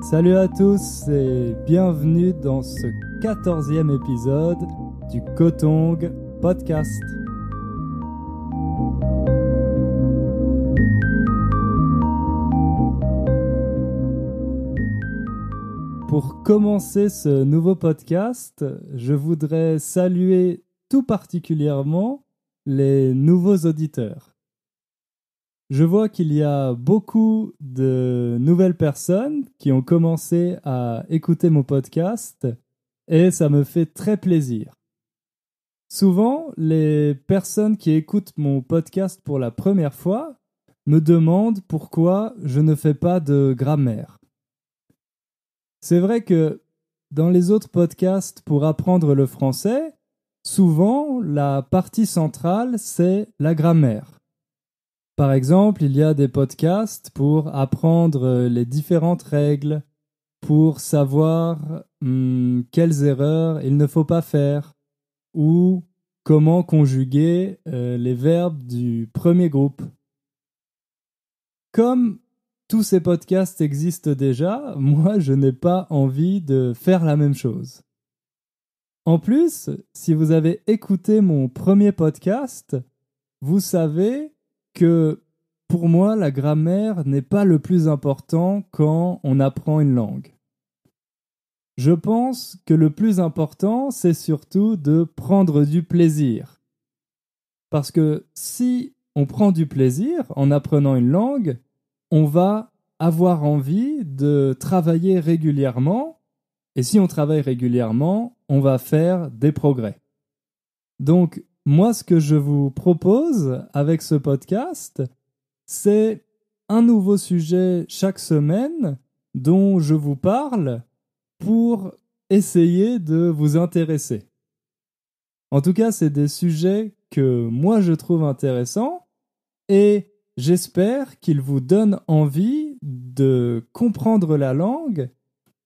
Salut à tous et bienvenue dans ce 14e épisode du Kotong Podcast. Pour commencer ce nouveau podcast, je voudrais saluer tout particulièrement les nouveaux auditeurs. Je vois qu'il y a beaucoup de nouvelles personnes qui ont commencé à écouter mon podcast et ça me fait très plaisir. Souvent, les personnes qui écoutent mon podcast pour la première fois me demandent pourquoi je ne fais pas de grammaire. C'est vrai que dans les autres podcasts pour apprendre le français, souvent la partie centrale c'est la grammaire. Par exemple, il y a des podcasts pour apprendre les différentes règles, pour savoir quelles erreurs il ne faut pas faire, ou comment conjuguer les verbes du premier groupe. Comme tous ces podcasts existent déjà, moi je n'ai pas envie de faire la même chose. En plus, si vous avez écouté mon premier podcast, vous savez que pour moi, la grammaire n'est pas le plus important quand on apprend une langue. Je pense que le plus important, c'est surtout de prendre du plaisir. Parce que si on prend du plaisir en apprenant une langue, on va avoir envie de travailler régulièrement. Et si on travaille régulièrement, on va faire des progrès. Donc, moi, ce que je vous propose avec ce podcast, c'est un nouveau sujet chaque semaine dont je vous parle pour essayer de vous intéresser. En tout cas, c'est des sujets que moi je trouve intéressants et j'espère qu'ils vous donnent envie de comprendre la langue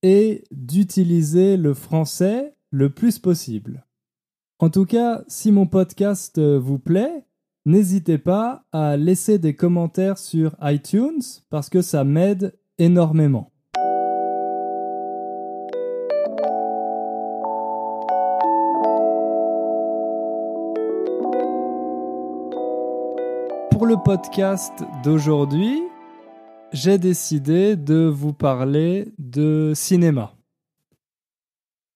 et d'utiliser le français le plus possible. En tout cas, si mon podcast vous plaît, n'hésitez pas à laisser des commentaires sur iTunes parce que ça m'aide énormément. Pour le podcast d'aujourd'hui, j'ai décidé de vous parler de cinéma.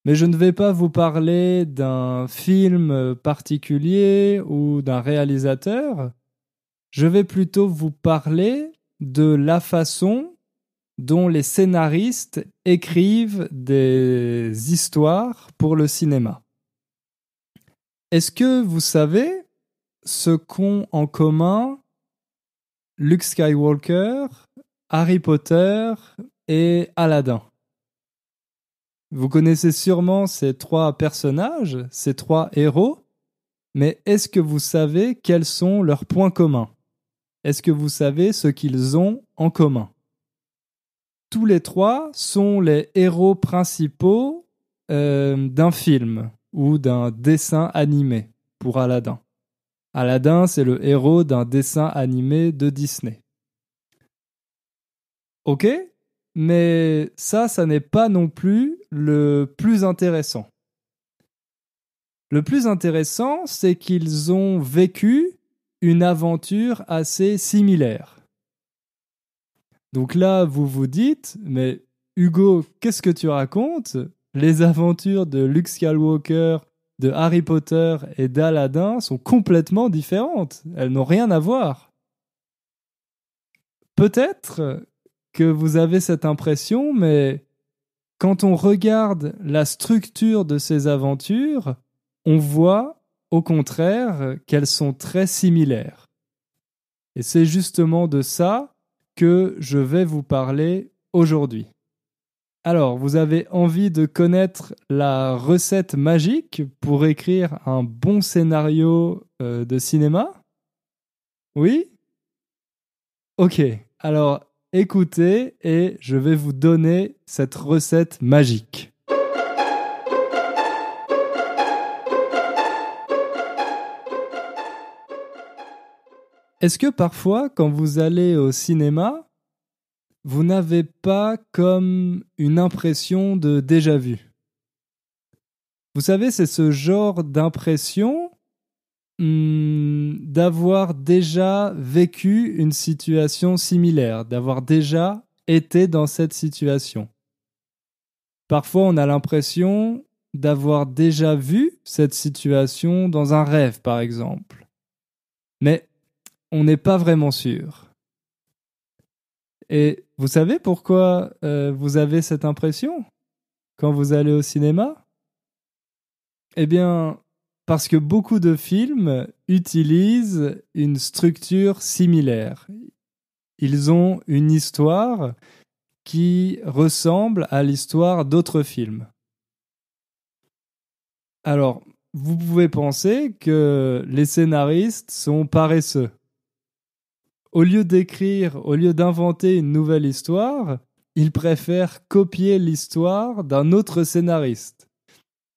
Mais je ne vais pas vous parler d'un film particulier ou d'un réalisateur. Je vais plutôt vous parler de la façon dont les scénaristes écrivent des histoires pour le cinéma. Est-ce que vous savez ce qu'ont en commun Luke Skywalker, Harry Potter et Aladdin ? Vous connaissez sûrement ces trois personnages, ces trois héros, mais est-ce que vous savez quels sont leurs points communs ? Est-ce que vous savez ce qu'ils ont en commun ? Tous les trois sont les héros principaux d'un film ou d'un dessin animé pour Aladdin. Aladdin, c'est le héros d'un dessin animé de Disney. Ok ? Mais ça n'est pas non plus le plus intéressant. Le plus intéressant, c'est qu'ils ont vécu une aventure assez similaire. Donc là, vous vous dites, mais Hugo, qu'est-ce que tu racontes ? Les aventures de Luke Skywalker, de Harry Potter et d'Aladdin sont complètement différentes. Elles n'ont rien à voir. Peut-être que vous avez cette impression, mais quand on regarde la structure de ces aventures, on voit au contraire qu'elles sont très similaires. Et c'est justement de ça que je vais vous parler aujourd'hui. Alors, vous avez envie de connaître la recette magique pour écrire un bon scénario de cinéma ? Oui ? Ok, alors écoutez et je vais vous donner cette recette magique. Est-ce que parfois, quand vous allez au cinéma, vous n'avez pas comme une impression de déjà-vu. Vous savez, c'est ce genre d'impression d'avoir déjà vécu une situation similaire, d'avoir déjà été dans cette situation. Parfois, on a l'impression d'avoir déjà vu cette situation dans un rêve, par exemple. Mais on n'est pas vraiment sûr. Et vous savez pourquoi vous avez cette impression quand vous allez au cinéma? Eh bien, parce que beaucoup de films utilisent une structure similaire. Ils ont une histoire qui ressemble à l'histoire d'autres films. Alors, vous pouvez penser que les scénaristes sont paresseux. Au lieu d'inventer une nouvelle histoire, ils préfèrent copier l'histoire d'un autre scénariste.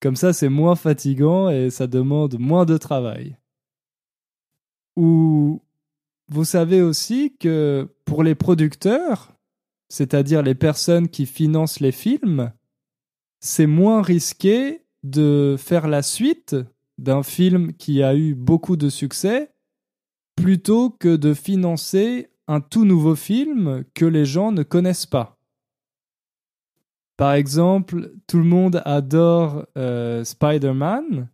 Comme ça, c'est moins fatigant et ça demande moins de travail. Ou vous savez aussi que pour les producteurs, c'est-à-dire les personnes qui financent les films, c'est moins risqué de faire la suite d'un film qui a eu beaucoup de succès plutôt que de financer un tout nouveau film que les gens ne connaissent pas. Par exemple, tout le monde adore Spider-Man,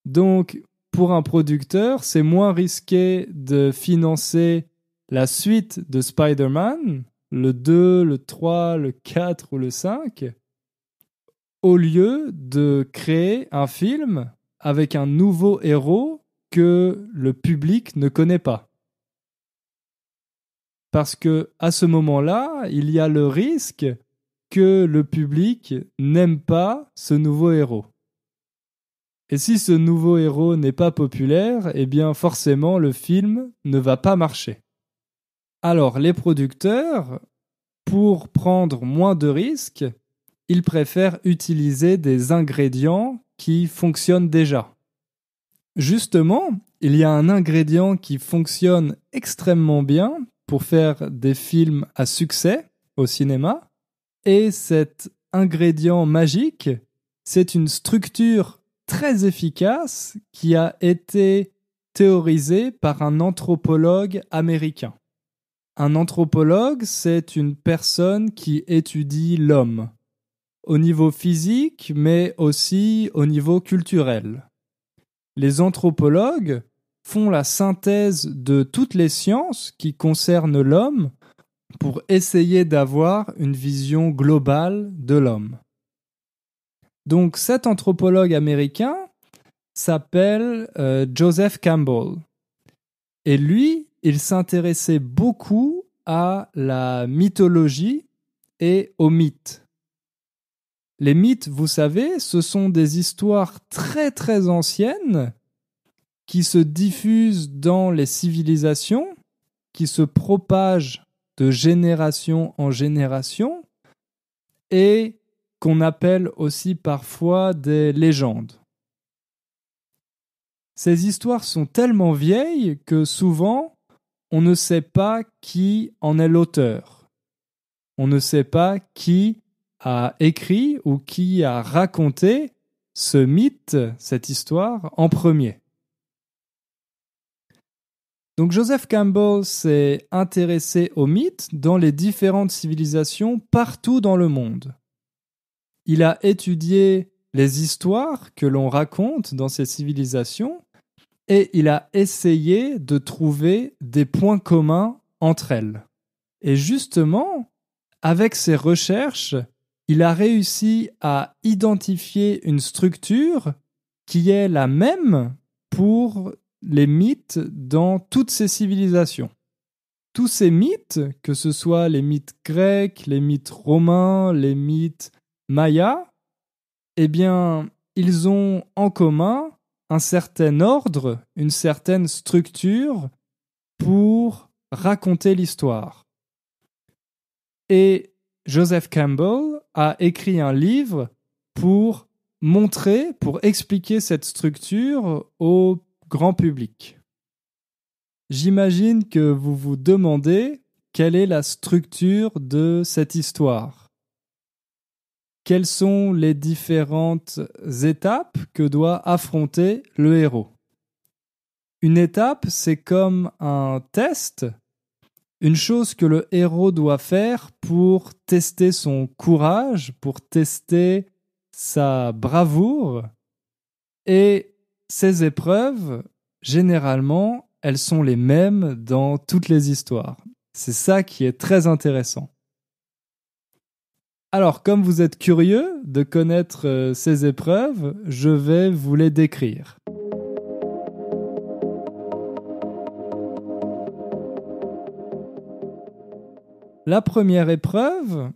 donc pour un producteur, c'est moins risqué de financer la suite de Spider-Man, le 2, le 3, le 4 ou le 5, au lieu de créer un film avec un nouveau héros que le public ne connaît pas. Parce que à ce moment-là, il y a le risque que le public n'aime pas ce nouveau héros. Et si ce nouveau héros n'est pas populaire, eh bien forcément le film ne va pas marcher. Alors les producteurs, pour prendre moins de risques, ils préfèrent utiliser des ingrédients qui fonctionnent déjà. Justement, il y a un ingrédient qui fonctionne extrêmement bien pour faire des films à succès au cinéma, et cet ingrédient magique, c'est une structure très efficace qui a été théorisée par un anthropologue américain. Un anthropologue, c'est une personne qui étudie l'homme, au niveau physique, mais aussi au niveau culturel. Les anthropologues font la synthèse de toutes les sciences qui concernent l'homme pour essayer d'avoir une vision globale de l'homme. Donc cet anthropologue américain s'appelle Joseph Campbell. Et lui, il s'intéressait beaucoup à la mythologie et aux mythes. Les mythes, vous savez, ce sont des histoires très très anciennes qui se diffusent dans les civilisations, qui se propagent de génération en génération et qu'on appelle aussi parfois des légendes. Ces histoires sont tellement vieilles que souvent on ne sait pas qui en est l'auteur. On ne sait pas qui a écrit ou qui a raconté ce mythe, cette histoire, en premier. Donc Joseph Campbell s'est intéressé aux mythes dans les différentes civilisations partout dans le monde. Il a étudié les histoires que l'on raconte dans ces civilisations et il a essayé de trouver des points communs entre elles. Et justement, avec ses recherches, il a réussi à identifier une structure qui est la même pour les mythes dans toutes ces civilisations. Tous ces mythes, que ce soit les mythes grecs, les mythes romains, les mythes mayas, eh bien, ils ont en commun un certain ordre, une certaine structure pour raconter l'histoire. Et Joseph Campbell a écrit un livre pour expliquer cette structure au grand public. J'imagine que vous vous demandez quelle est la structure de cette histoire? Quelles sont les différentes étapes que doit affronter le héros? Une étape, c'est comme un test, une chose que le héros doit faire pour tester son courage, pour tester sa bravoure. Et ces épreuves, généralement, elles sont les mêmes dans toutes les histoires. C'est ça qui est très intéressant. Alors, comme vous êtes curieux de connaître ces épreuves, je vais vous les décrire. La première épreuve,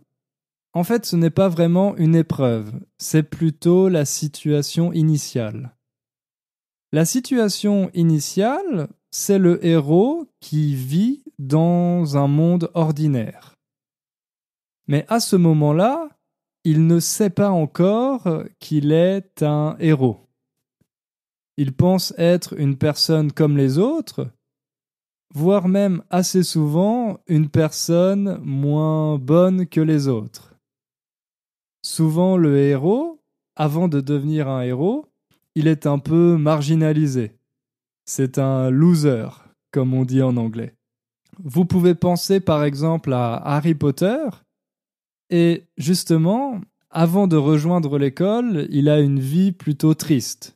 en fait, ce n'est pas vraiment une épreuve, c'est plutôt la situation initiale. La situation initiale, c'est le héros qui vit dans un monde ordinaire. Mais à ce moment-là, il ne sait pas encore qu'il est un héros. Il pense être une personne comme les autres, voire même assez souvent une personne moins bonne que les autres. Souvent le héros, avant de devenir un héros, il est un peu marginalisé. C'est un loser, comme on dit en anglais. Vous pouvez penser par exemple à Harry Potter, et justement, avant de rejoindre l'école, il a une vie plutôt triste.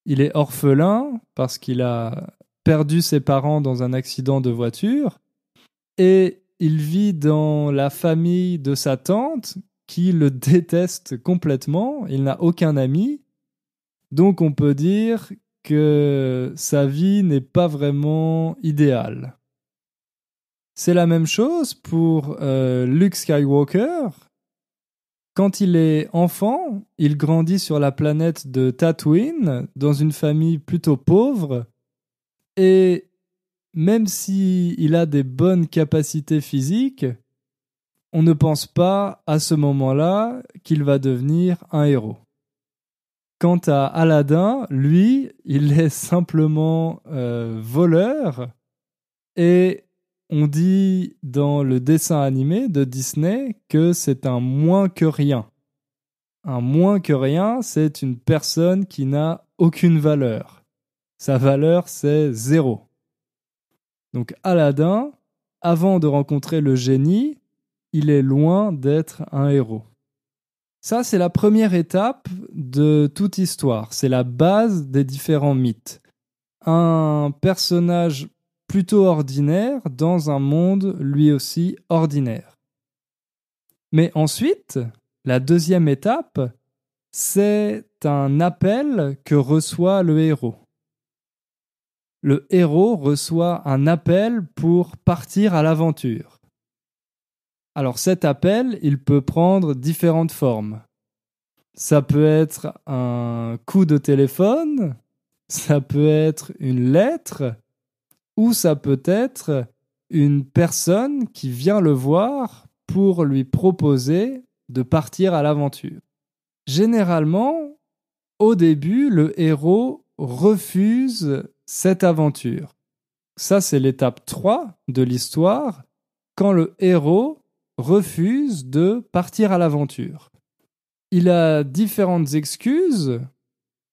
Il est orphelin parce qu'il a perdu ses parents dans un accident de voiture et il vit dans la famille de sa tante qui le déteste complètement, il n'a aucun ami, donc on peut dire que sa vie n'est pas vraiment idéale. C'est la même chose pour Luke Skywalker. Quand il est enfant, il grandit sur la planète de Tatooine, dans une famille plutôt pauvre, et même s'il a des bonnes capacités physiques, on ne pense pas à ce moment-là qu'il va devenir un héros. Quant à Aladdin, lui, il est simplement voleur, et on dit dans le dessin animé de Disney que c'est un moins que rien. Un moins que rien, c'est une personne qui n'a aucune valeur. Sa valeur, c'est 0. Donc Aladdin, avant de rencontrer le génie, il est loin d'être un héros. Ça, c'est la première étape de toute histoire. C'est la base des différents mythes. Un personnage plutôt ordinaire dans un monde lui aussi ordinaire. Mais ensuite, la deuxième étape, c'est un appel que reçoit le héros. Le héros reçoit un appel pour partir à l'aventure. Alors cet appel, il peut prendre différentes formes. Ça peut être un coup de téléphone, ça peut être une lettre, ou ça peut être une personne qui vient le voir pour lui proposer de partir à l'aventure. Généralement, au début, le héros refuse cette aventure. Ça, c'est l'étape 3 de l'histoire, quand le héros refuse de partir à l'aventure. Il a différentes excuses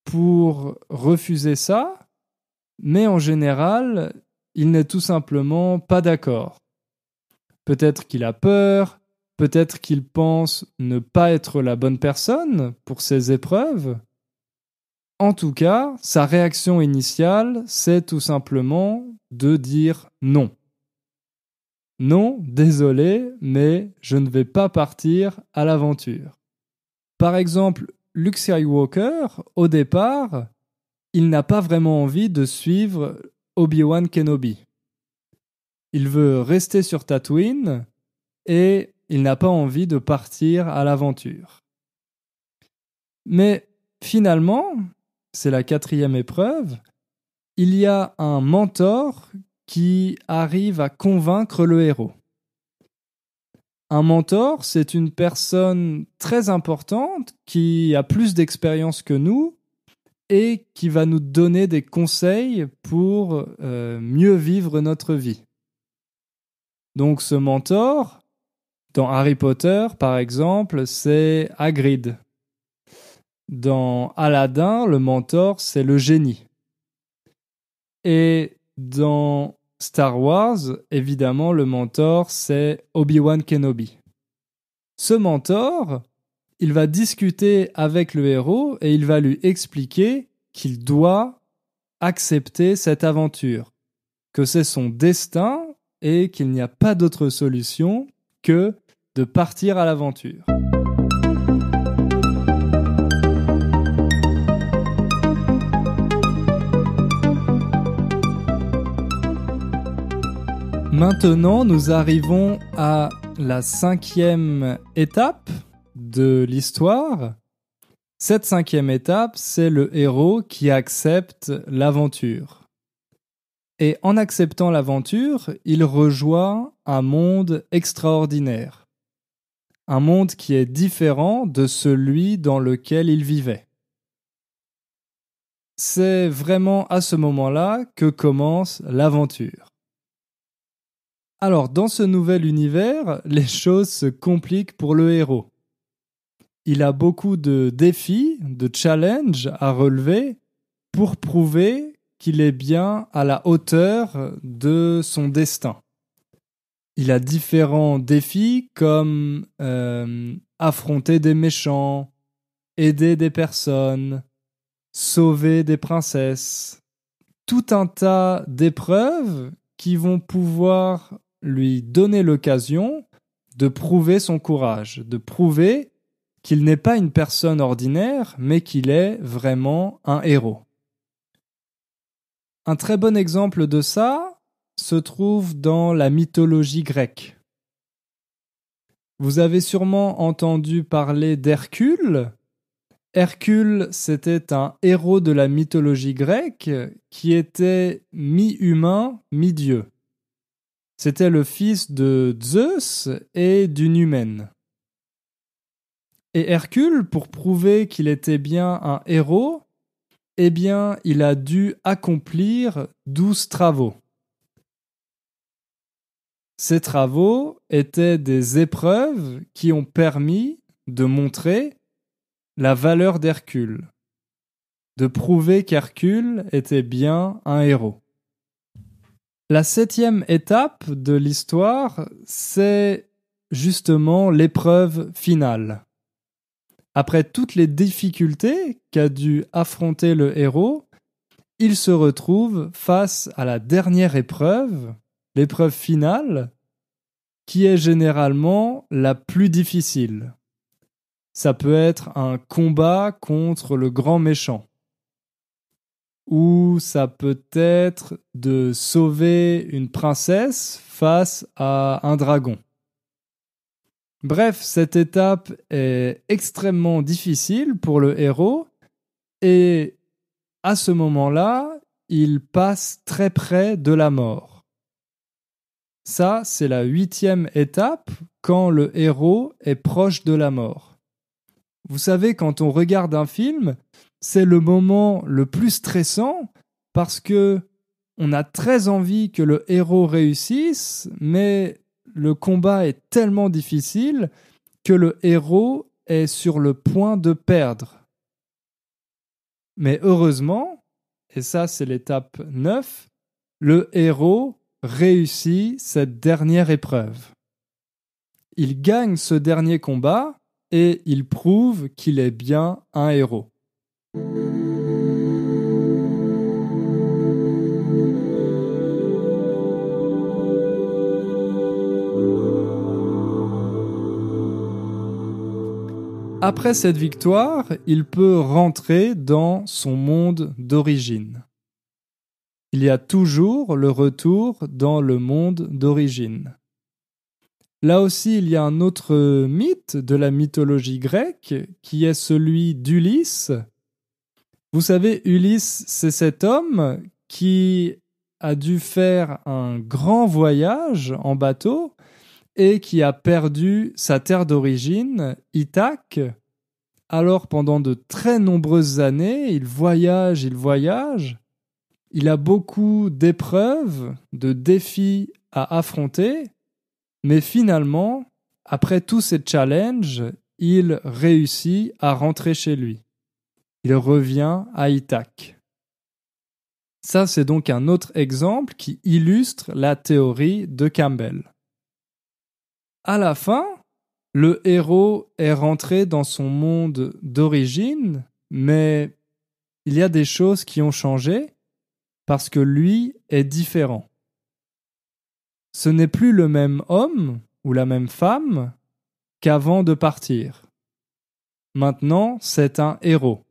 pour refuser ça, mais en général, il n'est tout simplement pas d'accord. Peut-être qu'il a peur, peut-être qu'il pense ne pas être la bonne personne pour ces épreuves. En tout cas, sa réaction initiale, c'est tout simplement de dire non. Non, désolé, mais je ne vais pas partir à l'aventure. Par exemple, Luke Skywalker, au départ, il n'a pas vraiment envie de suivre Obi-Wan Kenobi. Il veut rester sur Tatooine et il n'a pas envie de partir à l'aventure. Mais finalement, c'est la 4e épreuve, il y a un mentor qui arrive à convaincre le héros. Un mentor, c'est une personne très importante qui a plus d'expérience que nous et qui va nous donner des conseils pour mieux vivre notre vie. Donc ce mentor, dans Harry Potter par exemple, c'est Hagrid. Dans Aladdin, le mentor, c'est le génie. Et dans Star Wars, évidemment, le mentor, c'est Obi-Wan Kenobi. Ce mentor, il va discuter avec le héros et il va lui expliquer qu'il doit accepter cette aventure, que c'est son destin et qu'il n'y a pas d'autre solution que de partir à l'aventure. Maintenant, nous arrivons à la 5e étape de l'histoire. Cette 5e étape, c'est le héros qui accepte l'aventure. Et en acceptant l'aventure, il rejoint un monde extraordinaire. Un monde qui est différent de celui dans lequel il vivait. C'est vraiment à ce moment-là que commence l'aventure. Alors, dans ce nouvel univers, les choses se compliquent pour le héros. Il a beaucoup de défis, de challenges à relever pour prouver qu'il est bien à la hauteur de son destin. Il a différents défis comme affronter des méchants, aider des personnes, sauver des princesses. Tout un tas d'épreuves qui vont pouvoir lui donner l'occasion de prouver son courage, de prouver qu'il n'est pas une personne ordinaire, mais qu'il est vraiment un héros. Un très bon exemple de ça se trouve dans la mythologie grecque. Vous avez sûrement entendu parler d'Hercule. Hercule, c'était un héros de la mythologie grecque qui était mi-humain, mi-dieu. C'était le fils de Zeus et d'une humaine. Et Hercule, pour prouver qu'il était bien un héros, eh bien, il a dû accomplir 12 travaux. Ces travaux étaient des épreuves qui ont permis de montrer la valeur d'Hercule, de prouver qu'Hercule était bien un héros. La 7e étape de l'histoire, c'est justement l'épreuve finale. Après toutes les difficultés qu'a dû affronter le héros, il se retrouve face à la dernière épreuve, l'épreuve finale, qui est généralement la plus difficile. Ça peut être un combat contre le grand méchant. Ou ça peut être de sauver une princesse face à un dragon. Bref, cette étape est extrêmement difficile pour le héros et à ce moment-là, il passe très près de la mort. Ça, c'est la 8e étape quand le héros est proche de la mort. Vous savez, quand on regarde un film, c'est le moment le plus stressant parce que on a très envie que le héros réussisse, mais le combat est tellement difficile que le héros est sur le point de perdre. Mais heureusement, et ça c'est l'étape 9, le héros réussit cette dernière épreuve. Il gagne ce dernier combat et il prouve qu'il est bien un héros. Après cette victoire, il peut rentrer dans son monde d'origine. Il y a toujours le retour dans le monde d'origine. Là aussi, il y a un autre mythe de la mythologie grecque qui est celui d'Ulysse. Vous savez, Ulysse, c'est cet homme qui a dû faire un grand voyage en bateau et qui a perdu sa terre d'origine, Ithaque. Alors pendant de très nombreuses années, il voyage, il a beaucoup d'épreuves, de défis à affronter, Mais finalement, après tous ces challenges, il réussit à rentrer chez lui. Il revient à Ithaque. Ça, c'est donc un autre exemple qui illustre la théorie de Campbell. À la fin, le héros est rentré dans son monde d'origine, mais il y a des choses qui ont changé parce que lui est différent. Ce n'est plus le même homme ou la même femme qu'avant de partir. Maintenant, c'est un héros.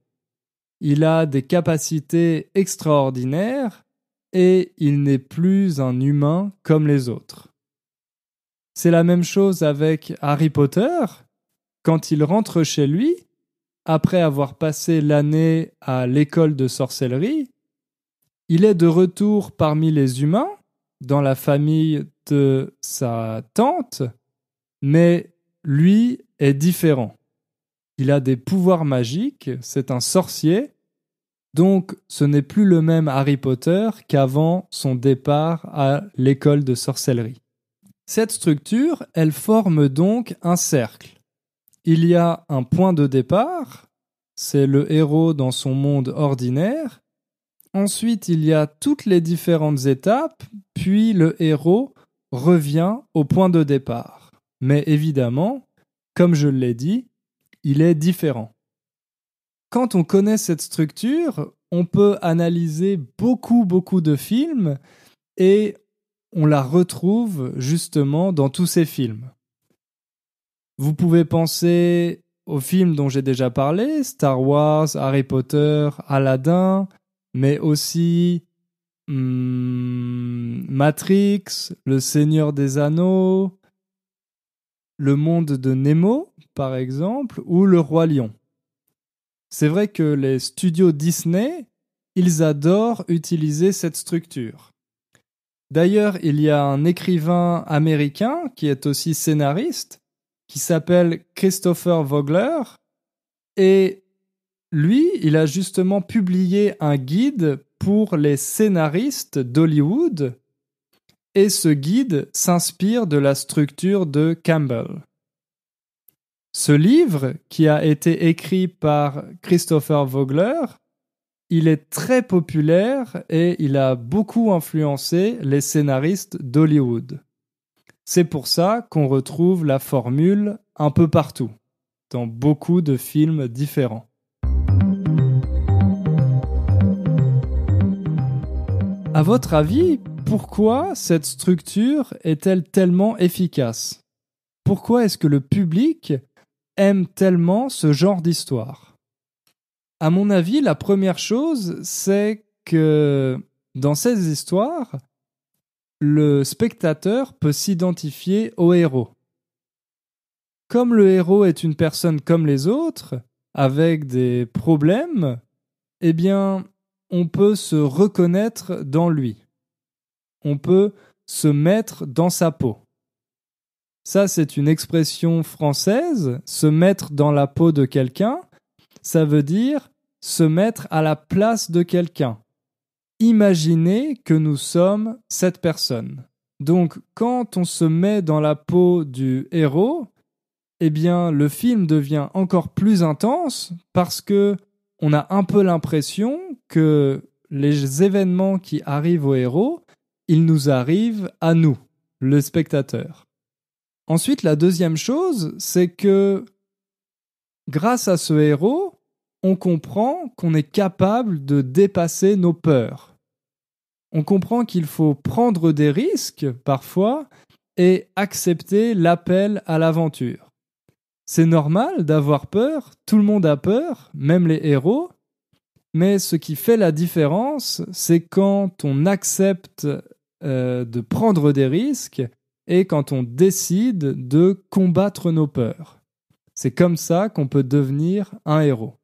Il a des capacités extraordinaires et il n'est plus un humain comme les autres. C'est la même chose avec Harry Potter. Quand il rentre chez lui, après avoir passé l'année à l'école de sorcellerie, il est de retour parmi les humains, dans la famille de sa tante, mais lui est différent. Il a des pouvoirs magiques, c'est un sorcier, donc ce n'est plus le même Harry Potter qu'avant son départ à l'école de sorcellerie. Cette structure, elle forme donc un cercle. Il y a un point de départ, c'est le héros dans son monde ordinaire. Ensuite, il y a toutes les différentes étapes, puis le héros revient au point de départ. Mais évidemment, comme je l'ai dit, il est différent. Quand on connaît cette structure, on peut analyser beaucoup de films et on la retrouve justement dans tous ces films. Vous pouvez penser aux films dont j'ai déjà parlé, Star Wars, Harry Potter, Aladdin, mais aussi Matrix, Le Seigneur des Anneaux, Le Monde de Nemo, par exemple, ou Le Roi Lion. C'est vrai que les studios Disney, ils adorent utiliser cette structure. D'ailleurs, il y a un écrivain américain qui est aussi scénariste, qui s'appelle Christopher Vogler, et lui, il a justement publié un guide pour les scénaristes d'Hollywood, et ce guide s'inspire de la structure de Campbell. Ce livre, qui a été écrit par Christopher Vogler, il est très populaire et il a beaucoup influencé les scénaristes d'Hollywood. C'est pour ça qu'on retrouve la formule un peu partout, dans beaucoup de films différents. À votre avis, pourquoi cette structure est-elle tellement efficace? Pourquoi est-ce que le public aime tellement ce genre d'histoire? À mon avis, la première chose, c'est que dans ces histoires, le spectateur peut s'identifier au héros. Comme le héros est une personne comme les autres, avec des problèmes, eh bien, on peut se reconnaître dans lui. On peut se mettre dans sa peau. Ça, c'est une expression française, se mettre dans la peau de quelqu'un. Ça veut dire se mettre à la place de quelqu'un. Imaginez que nous sommes cette personne. Donc, quand on se met dans la peau du héros, eh bien, le film devient encore plus intense parce que on a un peu l'impression que les événements qui arrivent au héros, ils nous arrivent à nous, le spectateur. Ensuite, la deuxième chose, c'est que grâce à ce héros, on comprend qu'on est capable de dépasser nos peurs. On comprend qu'il faut prendre des risques, parfois, et accepter l'appel à l'aventure. C'est normal d'avoir peur, tout le monde a peur, même les héros, mais ce qui fait la différence, c'est quand on accepte de prendre des risques et quand on décide de combattre nos peurs. C'est comme ça qu'on peut devenir un héros.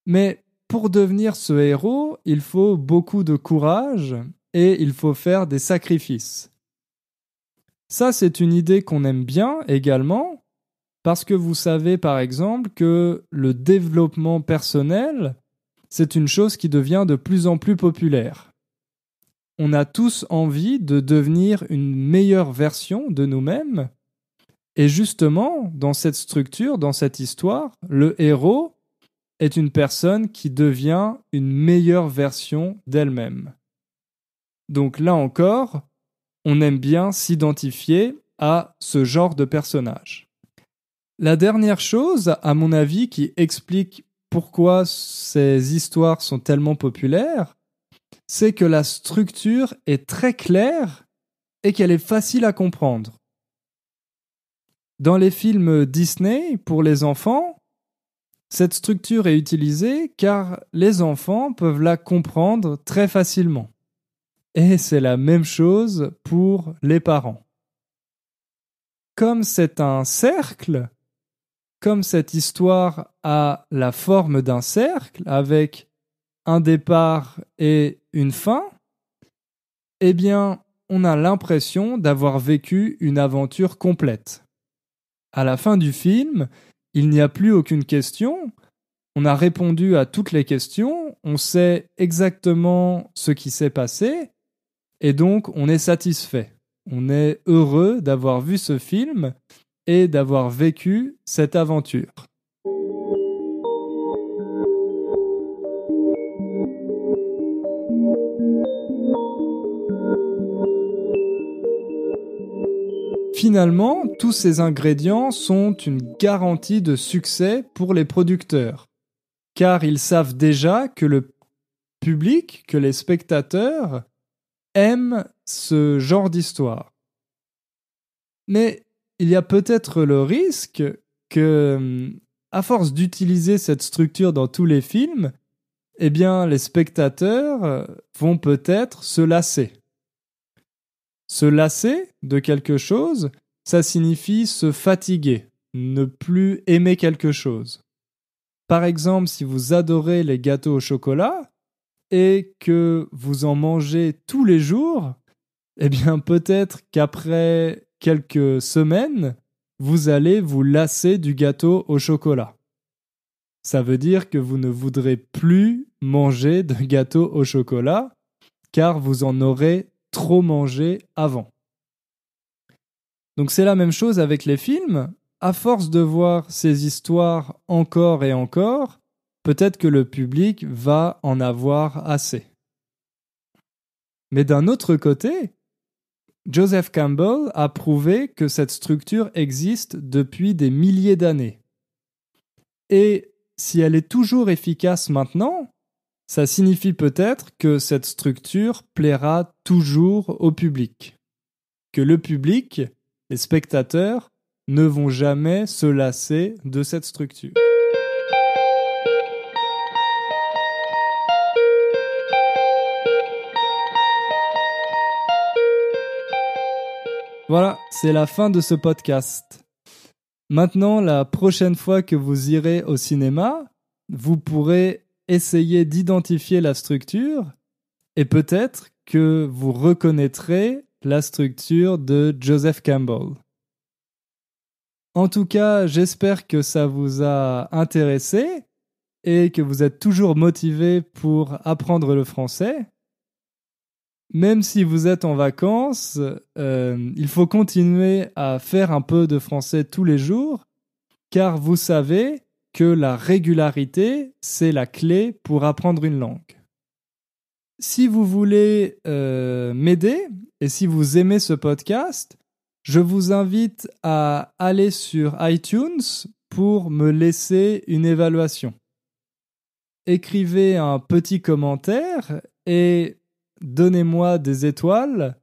Mais pour devenir ce héros, il faut beaucoup de courage et il faut faire des sacrifices. Ça, c'est une idée qu'on aime bien également, parce que vous savez par exemple que le développement personnel, c'est une chose qui devient de plus en plus populaire. on a tous envie de devenir une meilleure version de nous-mêmes. Et justement, dans cette structure, dans cette histoire, le héros est une personne qui devient une meilleure version d'elle-même. Donc là encore, on aime bien s'identifier à ce genre de personnage. La dernière chose, à mon avis, qui explique pourquoi ces histoires sont tellement populaires, c'est que la structure est très claire et qu'elle est facile à comprendre. Dans les films Disney, pour les enfants, cette structure est utilisée car les enfants peuvent la comprendre très facilement. Et c'est la même chose pour les parents. Comme c'est un cercle, comme cette histoire a la forme d'un cercle avec un départ et une fin, eh bien, on a l'impression d'avoir vécu une aventure complète. À la fin du film, il n'y a plus aucune question. On a répondu à toutes les questions, on sait exactement ce qui s'est passé, et donc on est satisfait. On est heureux d'avoir vu ce film et d'avoir vécu cette aventure. Finalement, tous ces ingrédients sont une garantie de succès pour les producteurs, car ils savent déjà que le public, que les spectateurs aiment ce genre d'histoire. Mais il y a peut-être le risque que, à force d'utiliser cette structure dans tous les films, eh bien, les spectateurs vont peut-être se lasser. Se lasser de quelque chose, ça signifie se fatiguer, ne plus aimer quelque chose. Par exemple, si vous adorez les gâteaux au chocolat et que vous en mangez tous les jours, eh bien, peut-être qu'après quelques semaines, vous allez vous lasser du gâteau au chocolat. Ça veut dire que vous ne voudrez plus manger de gâteau au chocolat car vous en aurez trop mangé avant. Donc c'est la même chose avec les films. À force de voir ces histoires encore et encore, peut-être que le public va en avoir assez. Mais d'un autre côté, Joseph Campbell a prouvé que cette structure existe depuis des milliers d'années. Et si elle est toujours efficace maintenant, ça signifie peut-être que cette structure plaira toujours au public. Que le public, les spectateurs, ne vont jamais se lasser de cette structure. Voilà, c'est la fin de ce podcast. Maintenant, la prochaine fois que vous irez au cinéma, vous pourrez essayer d'identifier la structure et peut-être que vous reconnaîtrez la structure de Joseph Campbell. En tout cas, j'espère que ça vous a intéressé et que vous êtes toujours motivé pour apprendre le français. Même si vous êtes en vacances, il faut continuer à faire un peu de français tous les jours, car vous savez que la régularité, c'est la clé pour apprendre une langue. Si vous voulez m'aider et si vous aimez ce podcast, je vous invite à aller sur iTunes pour me laisser une évaluation. Écrivez un petit commentaire et donnez-moi des étoiles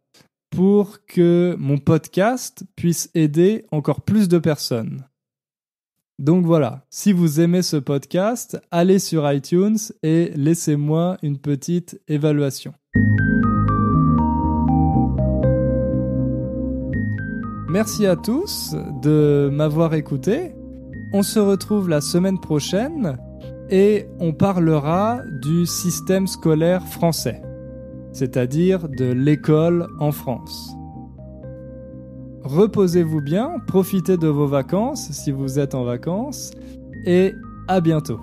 pour que mon podcast puisse aider encore plus de personnes. Donc voilà, si vous aimez ce podcast, allez sur iTunes et laissez-moi une petite évaluation. Merci à tous de m'avoir écouté. On se retrouve la semaine prochaine et on parlera du système scolaire français, c'est-à-dire de l'école en France. Reposez-vous bien, profitez de vos vacances si vous êtes en vacances et à bientôt.